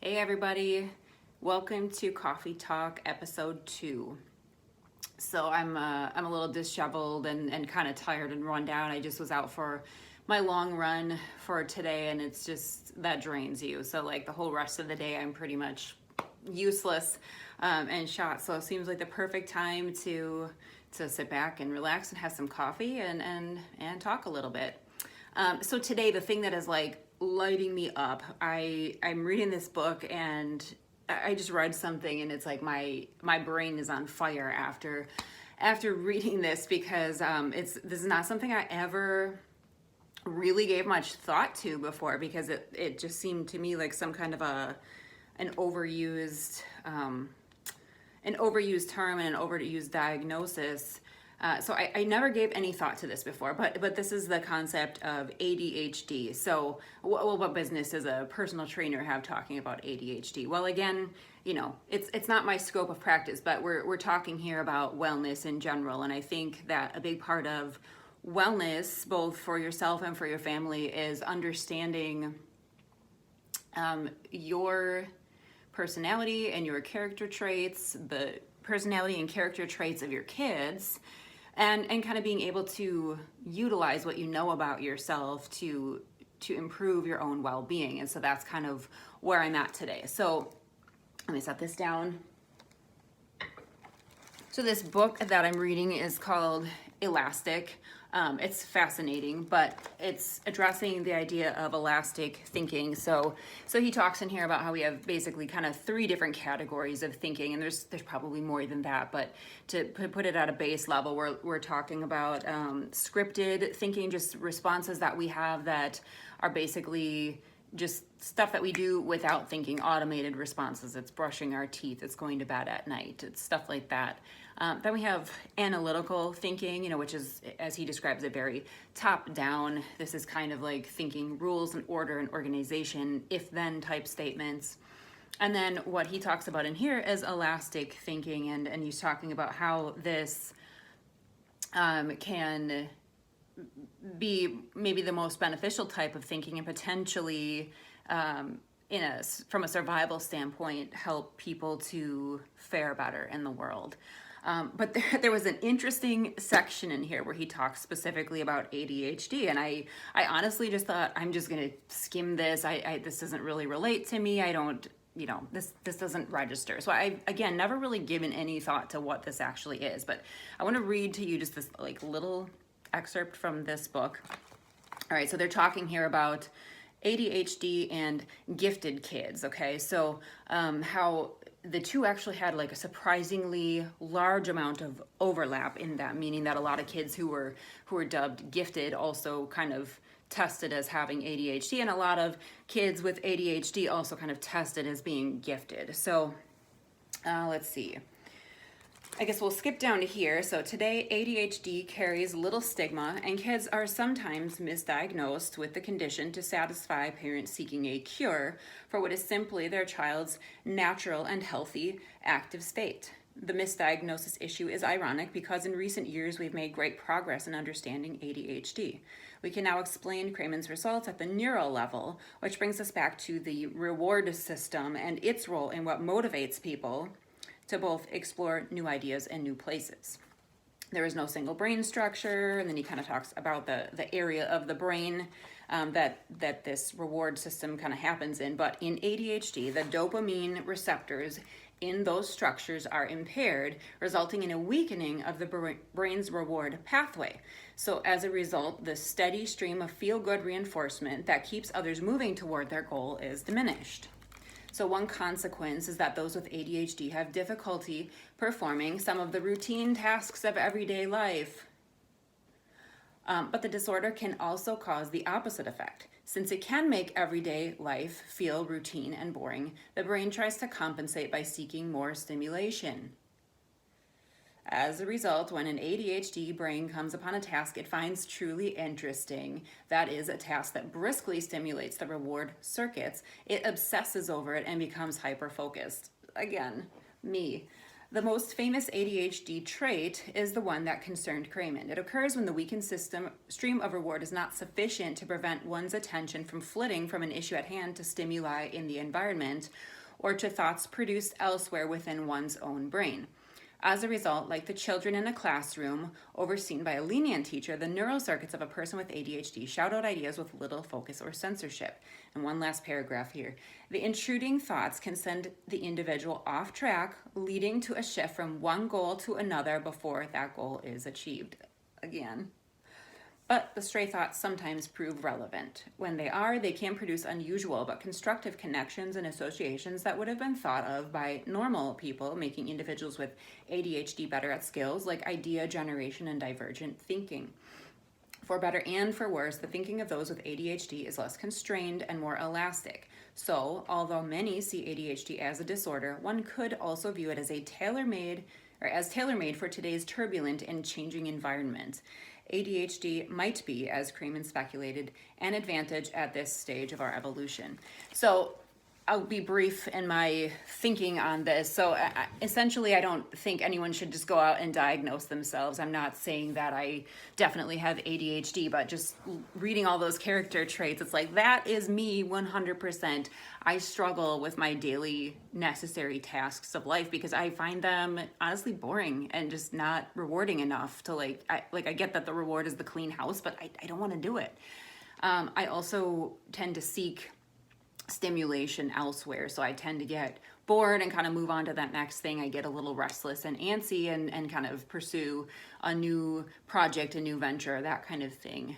Hey everybody, welcome to Coffee Talk episode 2. So I'm a little disheveled and kind of tired and run down. I just was out for my long run for today, and it's just that drains you. So like the whole rest of the day I'm pretty much useless and shot. So it seems like the perfect time to sit back and relax and have some coffee and talk a little bit. So today, the thing that is like lighting me up, I'm reading this book, and I just read something, and it's like my brain is on fire after reading this, because this is not something I ever really gave much thought to before, because it just seemed to me like some kind of an overused term and an overused diagnosis. So I never gave any thought to this before, but this is the concept of ADHD. So what business does a personal trainer have talking about ADHD? Well, again, it's not my scope of practice, but we're talking here about wellness in general. And I think that a big part of wellness, both for yourself and for your family, is understanding your personality and your character traits, the personality and character traits of your kids, and kind of being able to utilize what you know about yourself to improve your own well-being. And so that's kind of where I'm at today. So let me set this down. So this book that I'm reading is called Elastic. It's fascinating, but it's addressing the idea of elastic thinking. So he talks in here about how we have basically kind of 3 different categories of thinking, and there's probably more than that, but to put it at a base level, we're talking about scripted thinking, just responses that we have that are basically just stuff that we do without thinking, automated responses. It's brushing our teeth, it's going to bed at night, it's stuff like that. Then we have analytical thinking, which is, as he describes it, very top down. This is kind of like thinking rules and order and organization, if-then type statements. And then what he talks about in here is elastic thinking, and he's talking about how this can be maybe the most beneficial type of thinking, and potentially from a survival standpoint help people to fare better in the world. But there was an interesting section in here where he talks specifically about ADHD, and I honestly just thought, I'm just gonna skim this. This doesn't really relate to me. I don't, this doesn't register. So I, again, never really given any thought to what this actually is, but I want to read to you just this like little excerpt from this book. All right, so they're talking here about ADHD and gifted kids, okay? So how the two actually had like a surprisingly large amount of overlap in that, meaning that a lot of kids who were dubbed gifted also kind of tested as having ADHD, and a lot of kids with ADHD also kind of tested as being gifted. So let's see. I guess we'll skip down to here. So today, ADHD carries little stigma, and kids are sometimes misdiagnosed with the condition to satisfy parents seeking a cure for what is simply their child's natural and healthy active state. The misdiagnosis issue is ironic because in recent years we've made great progress in understanding ADHD. We can now explain Kraemer's results at the neural level, which brings us back to the reward system and its role in what motivates people to both explore new ideas and new places. There is no single brain structure, and then he kind of talks about the area of the brain that this reward system kind of happens in. But in ADHD, the dopamine receptors in those structures are impaired, resulting in a weakening of the brain's reward pathway. So as a result, the steady stream of feel-good reinforcement that keeps others moving toward their goal is diminished. So one consequence is that those with ADHD have difficulty performing some of the routine tasks of everyday life. But the disorder can also cause the opposite effect. Since it can make everyday life feel routine and boring, the brain tries to compensate by seeking more stimulation. As a result, when an ADHD brain comes upon a task it finds truly interesting, that is, a task that briskly stimulates the reward circuits, it obsesses over it and becomes hyper-focused. Again, me. The most famous ADHD trait is the one that concerned Cramen. It occurs when the weakened stream of reward is not sufficient to prevent one's attention from flitting from an issue at hand to stimuli in the environment or to thoughts produced elsewhere within one's own brain. As a result, like the children in a classroom overseen by a lenient teacher, the neural circuits of a person with ADHD shout out ideas with little focus or censorship. And one last paragraph here. The intruding thoughts can send the individual off track, leading to a shift from one goal to another before that goal is achieved. Again. But the stray thoughts sometimes prove relevant. When they are, they can produce unusual but constructive connections and associations that would have been thought of by normal people, making individuals with ADHD better at skills like idea generation and divergent thinking. For better and for worse, the thinking of those with ADHD is less constrained and more elastic. So, although many see ADHD as a disorder, one could also view it as tailor-made for today's turbulent and changing environment. ADHD might be, as Cramen speculated, an advantage at this stage of our evolution. So I'll be brief in my thinking on this. So essentially, I don't think anyone should just go out and diagnose themselves. I'm not saying that I definitely have ADHD, but just reading all those character traits, it's like, that is me 100%. I struggle with my daily necessary tasks of life because I find them honestly boring and just not rewarding enough to I get that the reward is the clean house, but I don't want to do it. I also tend to seek stimulation elsewhere. So I tend to get bored and kind of move on to that next thing. I get a little restless and antsy and kind of pursue a new project, a new venture, that kind of thing.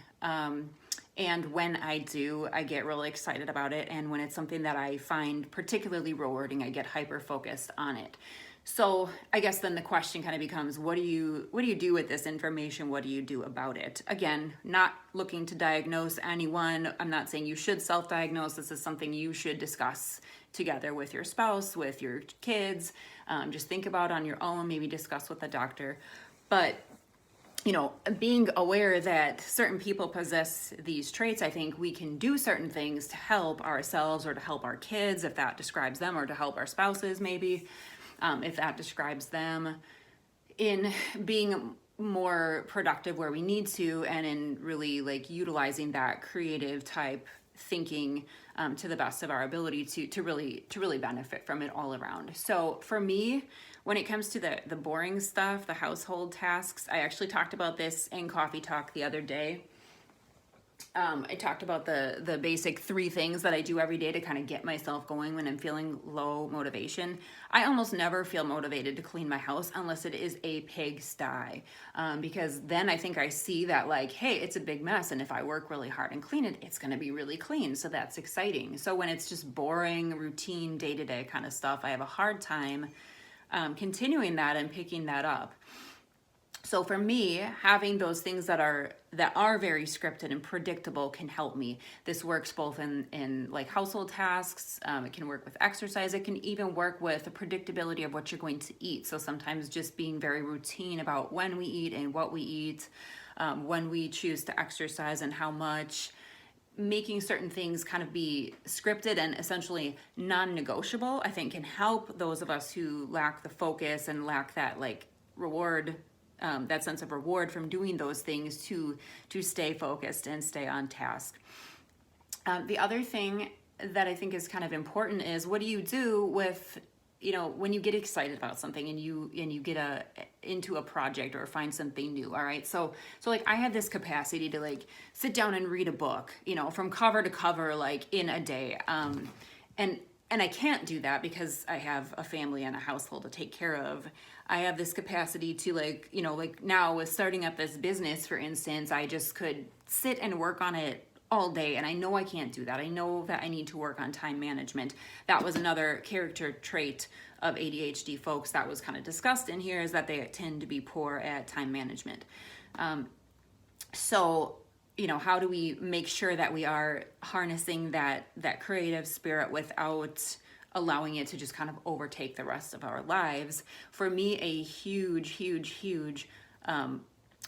And when I do, I get really excited about it. And when it's something that I find particularly rewarding, I get hyper focused on it. So I guess then the question kind of becomes, what do you do with this information? What do you do about it? Again, not looking to diagnose anyone. I'm not saying you should self-diagnose. This is something you should discuss together with your spouse, with your kids. Just think about on your own, maybe discuss with a doctor. But being aware that certain people possess these traits, I think we can do certain things to help ourselves or to help our kids, if that describes them, or to help our spouses maybe. If that describes them, in being more productive where we need to, and in really utilizing that creative type thinking to the best of our ability to really benefit from it all around. So for me, when it comes to the boring stuff, the household tasks, I actually talked about this in Coffee Talk the other day. I talked about the basic 3 things that I do every day to kind of get myself going when I'm feeling low motivation. I almost never feel motivated to clean my house unless it is a pigsty, because then I think I see that hey, it's a big mess, and if I work really hard and clean it, it's going to be really clean. So that's exciting. So when it's just boring, routine, day-to-day kind of stuff, I have a hard time continuing that and picking that up. So for me, having those things that are very scripted and predictable can help me. This works both in household tasks. It can work with exercise. It can even work with the predictability of what you're going to eat. So sometimes just being very routine about when we eat and what we eat, when we choose to exercise and how much, making certain things kind of be scripted and essentially non-negotiable, I think can help those of us who lack the focus and lack that reward, that sense of reward from doing those things to stay focused and stay on task. The other thing that I think is kind of important is, what do you do with, when you get excited about something and you get into a project or find something new, all right? So I have this capacity to sit down and read a book, from cover to cover, in a day. And I can't do that because I have a family and a household to take care of. I have this capacity to now with starting up this business, for instance, I just could sit and work on it all day. And I know I can't do that. I know that I need to work on time management. That was another character trait of ADHD folks that was kind of discussed in here, is that they tend to be poor at time management. So how do we make sure that we are harnessing that creative spirit without allowing it to just kind of overtake the rest of our lives? For me, a huge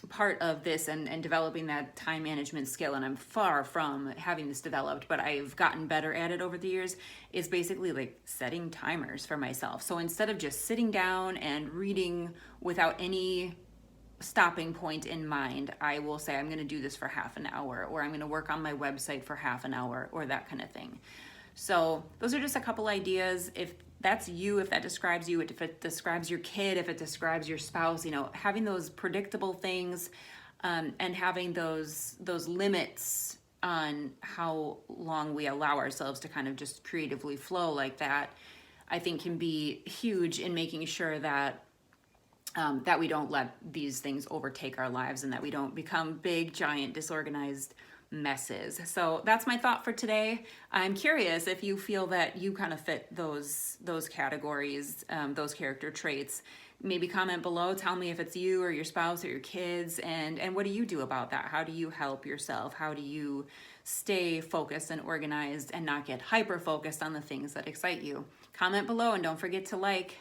part of this and developing that time management skill, and I'm far from having this developed, but I've gotten better at it over the years, is basically like setting timers for myself. So instead of just sitting down and reading without any stopping point in mind, I will say I'm going to do this for half an hour, or I'm going to work on my website for half an hour, or that kind of thing. So those are just a couple ideas. If that's you, if that describes you, if it describes your kid, if it describes your spouse, having those predictable things, and having those limits on how long we allow ourselves to kind of just creatively flow like that, I think can be huge in making sure that that we don't let these things overtake our lives, and that we don't become big, giant, disorganized messes. So that's my thought for today. I'm curious if you feel that you kind of fit those categories, those character traits. Maybe comment below, tell me if it's you or your spouse or your kids, and what do you do about that? How do you help yourself? How do you stay focused and organized and not get hyper focused on the things that excite you? Comment below, and don't forget to like,